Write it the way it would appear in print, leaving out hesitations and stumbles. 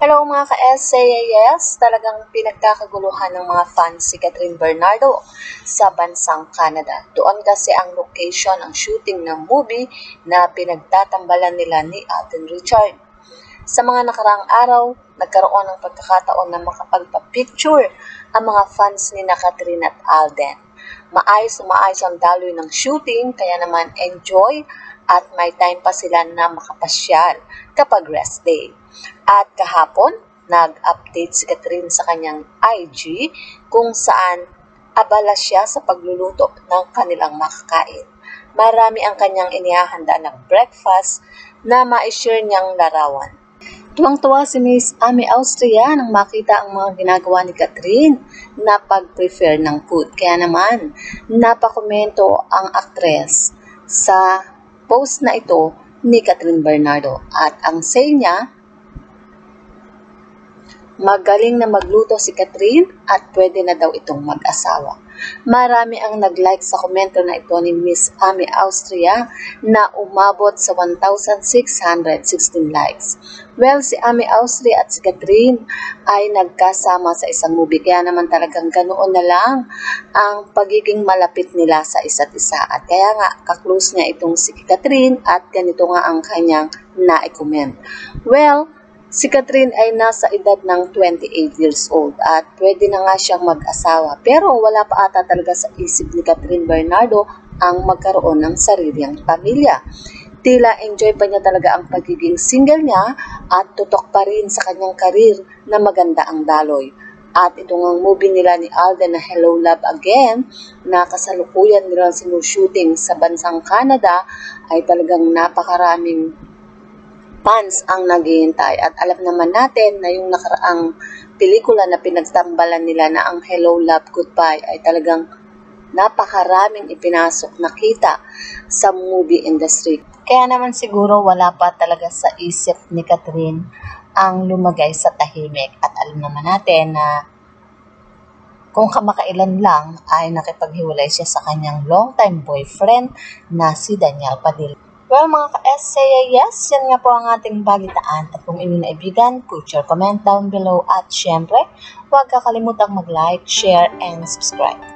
Hello mga ka-SAAS, talagang pinagkakaguluhan ng mga fans si Catherine Bernardo sa bansang Canada. Doon kasi ang location ng shooting ng movie na pinagtatambalan nila ni Alden Richard. Sa mga nakaraang araw, nagkaroon ng pagkakataon na makapagpa-picture ang mga fans ni Catherine at Alden. Maayos na maayos ang daloy ng shooting, kaya naman enjoy at may time pa sila na makapasyal kapag rest day. At kahapon, nag-update si Catherine sa kanyang IG kung saan abala siya sa pagluluto ng kanilang makakain. Marami ang kanyang inihahanda ng breakfast na ma-share niyang larawan. Tuwang-tuwa si Miss Amy Austria nang makita ang mga ginagawa ni Catherine na pag-prepare ng food. Kaya naman, napakomento ang aktres sa post na ito ni Catherine Bernardo. At ang say niya, magaling na magluto si Catherine at pwede na daw itong mag-asawa. Marami ang nag-like sa komento na ito ni Miss Amy Austria na umabot sa 1,616 likes. Well, si Amy Austria at si Catherine ay nagkasama sa isang movie, kaya naman talagang ganoon na lang ang pagiging malapit nila sa isa't isa. At kaya nga, kaklose niya itong si Catherine at ganito nga ang kanyang na-comment. Well, si Catherine ay nasa edad ng 28 years old at pwede na nga siyang mag-asawa, pero wala pa ata talaga sa isip ni Catherine Bernardo ang magkaroon ng sariling pamilya. Tila enjoy pa niya talaga ang pagiging single niya at tutok pa rin sa kanyang karir na maganda ang daloy. At itong ang movie nila ni Alden na Hello Love Again na kasalukuyan nilang sinushooting sa bansang Canada ay talagang napakaraming fans ang naghihintay. At alam naman natin na yung nakaraang pelikula na pinagtambalan nila na ang Hello Love Goodbye ay talagang napakaraming ipinasok na kita sa movie industry. Kaya naman siguro wala pa talaga sa isip ni Catherine ang lumagay sa tahimik. At alam naman natin na kung kamakailan lang ay nakipaghiwalay siya sa kanyang long-time boyfriend na si Daniel Padilla. Well, mga ka-SAAS, yan nga po ang ating balitaan. At kung inyo naibigan, put your comment down below. At syempre, huwag kakalimutang mag-like, share, and subscribe.